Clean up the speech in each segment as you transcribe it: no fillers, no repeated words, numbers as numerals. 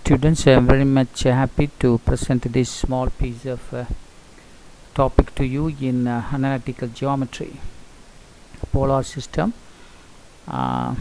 students, I am very much happy to present this small piece of topic to you in analytical geometry, polar system. Uh,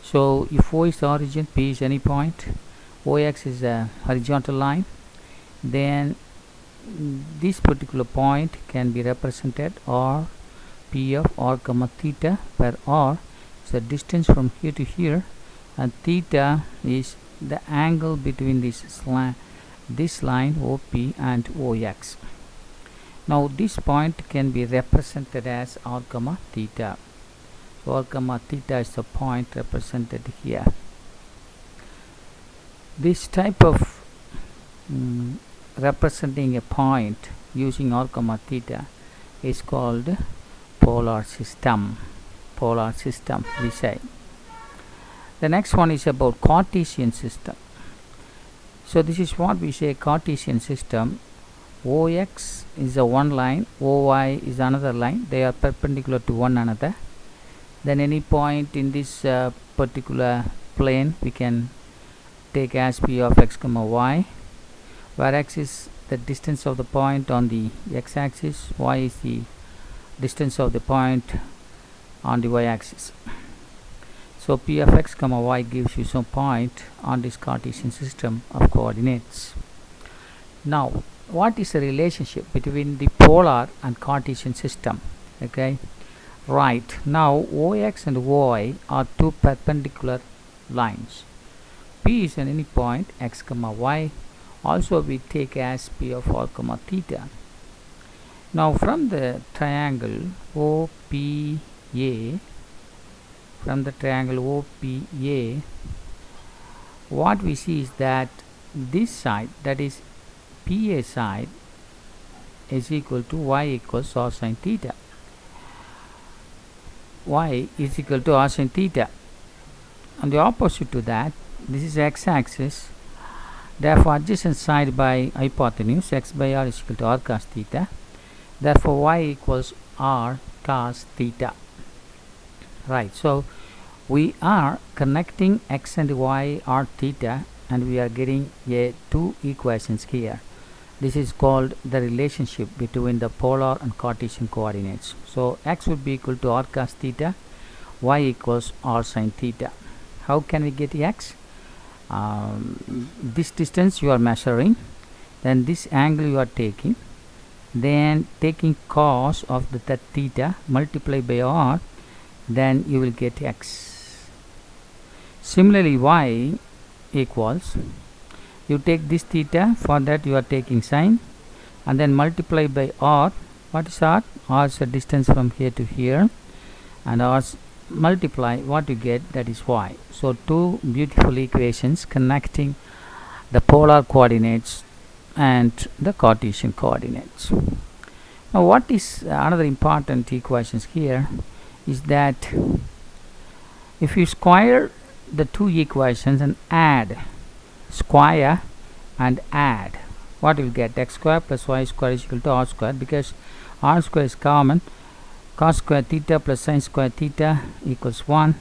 so if O is the origin, P is any point, OX is a horizontal line, then this particular point can be represented R P of R comma theta, where R is the distance from here to here and theta is the angle between this line OP and OX. Now this point can be represented as R comma theta. So R comma theta is the point represented here. This type of representing a point using R comma theta is called polar system. Polar system, we say. The next one is about Cartesian system. So this is what we say Cartesian system. OX is a one line, OY is another line. They are perpendicular to one another. Then any point in this particular plane we can take as P of x comma y, where x is the distance of the point on the x-axis, y is the distance of the point on the y-axis. So P of x comma y gives you some point on this Cartesian system of coordinates. Now, what is the relationship between the polar and Cartesian system? Okay, right. Now OX and OY are two perpendicular lines. P is at any point x comma y. Also we take as P of r comma theta. Now from the triangle OPA, what we see is that this side, that is PA side, is equal to y equals r sin theta. Y is equal to r sin theta. And the opposite to that, this is x-axis. Therefore adjacent side by hypotenuse, x by r is equal to r cos theta. Therefore y equals r cos theta. Right, so we are connecting x and y r theta and we are getting two equations here. This is called the relationship between the polar and Cartesian coordinates. So x would be equal to r cos theta, y equals r sin theta. How can we get x? This distance you are measuring, then this angle you are taking, then taking cos of the theta multiplied by r, then you will get x. Similarly y equals, you take this theta, for that you are taking sine, and then multiply by r. What is r? R is the distance from here to here, and r multiply what you get, that is y. So two beautiful equations connecting the polar coordinates and the Cartesian coordinates. Now what is another important equations here is that if you square the two equations and add, square and add, what you will get? X square plus y square is equal to r square, because r square is common. Cos square theta plus sin square theta equals 1.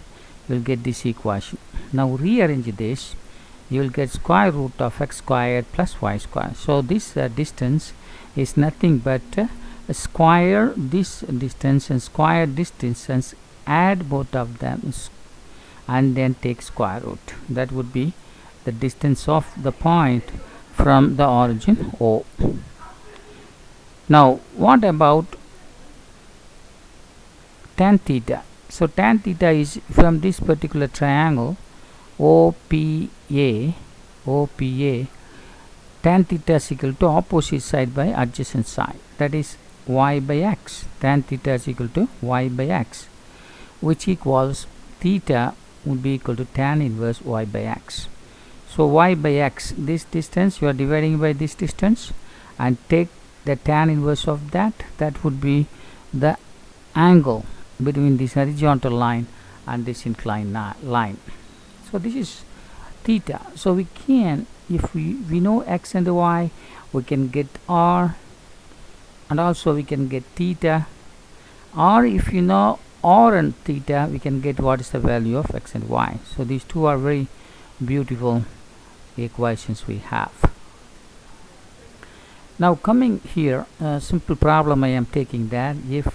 You will get this equation. Now rearrange this, you will get square root of x squared plus y square. So this distance is nothing but square this distance and square this distance, add both of them and then take square root. That would be the distance of the point from the origin O. Now what about tan theta? So tan theta is from this particular triangle OPA, tan theta is equal to opposite side by adjacent side, that is y by x. Tan theta is equal to y by x, which equals theta would be equal to tan inverse y by x. So y by x, this distance you are dividing by this distance and take the tan inverse of that. That would be the angle between this horizontal line and this inclined line. So this is theta. So we can, if we know x and y, we can get r, and also we can get theta. Or if you know r and theta, we can get what is the value of x and y. So these two are very beautiful equations we have. Now coming here, simple problem I am taking that if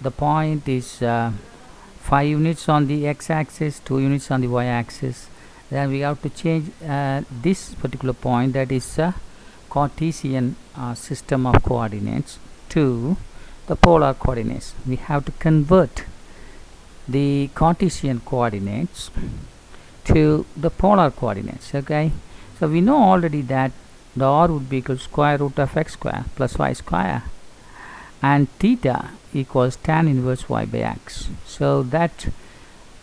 the point is 5 units on the x-axis, 2 units on the y-axis, then we have to change this particular point, that is a Cartesian system of coordinates, to the polar coordinates. We have to convert the Cartesian coordinates to the polar coordinates. Okay, so we know already that the r would be equal to square root of x square plus y square, and theta equals tan inverse y by x. So that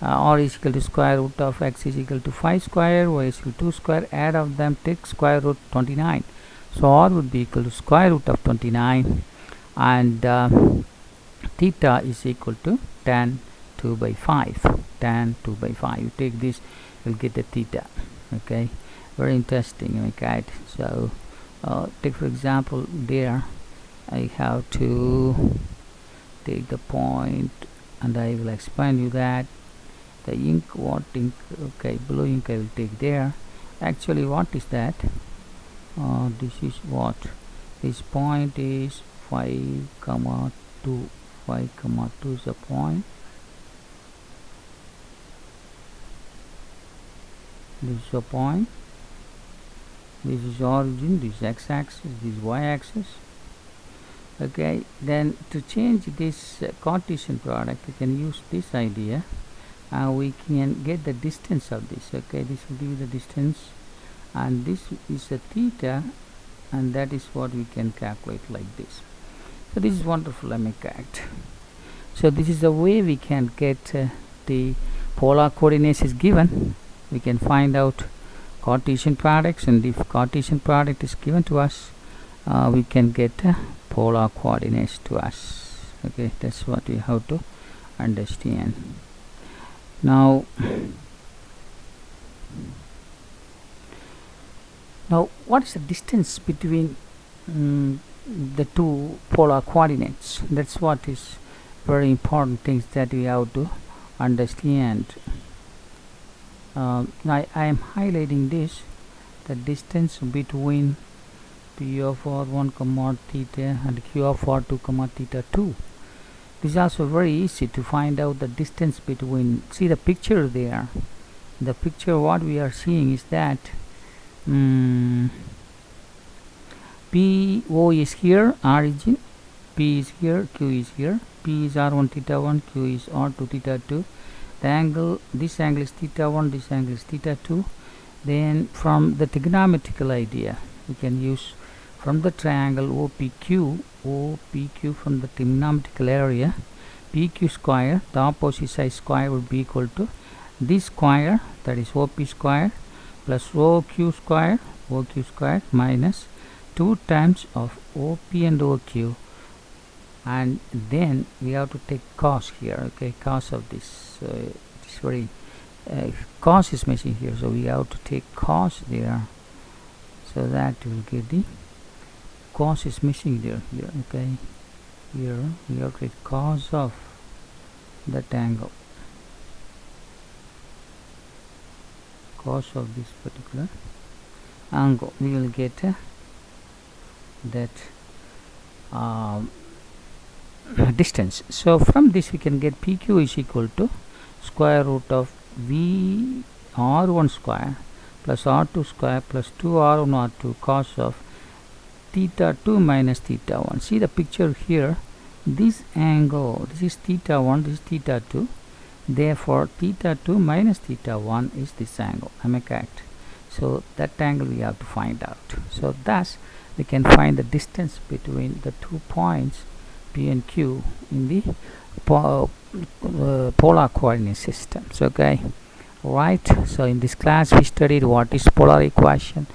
r is equal to square root of x is equal to 5 square, y is equal to 2 square, add of them, take square root 29. So r would be equal to square root of 29, and theta is equal to tan 2 by 5. Tan 2 by 5. You take this, you'll get a theta. Okay, very interesting. Okay, so take for example there I have to take the point, and I will explain you that the ink, what ink, okay, blue ink I will take there. Actually, what is that? This is what, this point is 5 comma 2. 5 comma 2 is a point. This is a point. This is origin, this is x-axis, this is y-axis. Okay, then to change this Cartesian product, we can use this idea. We can get the distance of this. Okay, this will give you the distance, and this is a theta, and that is what we can calculate like this. So this is wonderful. Correct. So this is the way we can get the polar coordinates is given. We can find out Cartesian products, and if Cartesian product is given to us, we can get polar coordinates to us. Okay, that's what we have to understand. Now what is the distance between the two polar coordinates? That's what is very important things that we have to understand. I am highlighting this, the distance between P of r1 comma theta and Q of r2 comma theta 2. This is also very easy to find out the distance between. See the picture there. The picture, what we are seeing is that PO is here, origin, P is here, Q is here. P is r1 theta 1, Q is r2 theta 2. The angle, this angle is theta 1, this angle is theta 2. Then from the trigonometrical idea, we can use from the triangle OPQ from the trigonometrical area, PQ square, the opposite side square would be equal to this square, that is OP square, plus OQ square minus 2 times of OP and OQ, and then we have to take cos here. Okay, cos of this. So it is very cos is missing here, so we have to take cos there, so that we will get the cos is missing there. Here, okay, here we have to take cos of that angle, cos of this particular angle. We will get that distance. So from this we can get PQ is equal to square root of V r1 square plus r2 square plus 2 r1 r2 cos of theta 2 minus theta 1. See the picture here, this angle, this is theta 1, this is theta 2, therefore theta 2 minus theta 1 is this angle. Am I correct? So that angle we have to find out. So thus we can find the distance between the 2 points P and Q in the polar coordinate systems. Okay, right. So in this class we studied what is polar equation,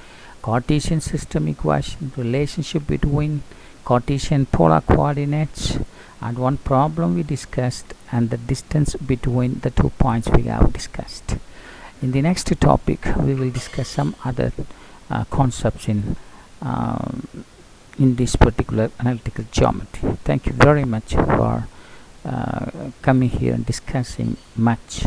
Cartesian system equation, relationship between Cartesian polar coordinates, and one problem we discussed, and the distance between the 2 points we have discussed. In the next topic we will discuss some other concepts in this particular analytical geometry. Thank you very much for coming here and discussing much.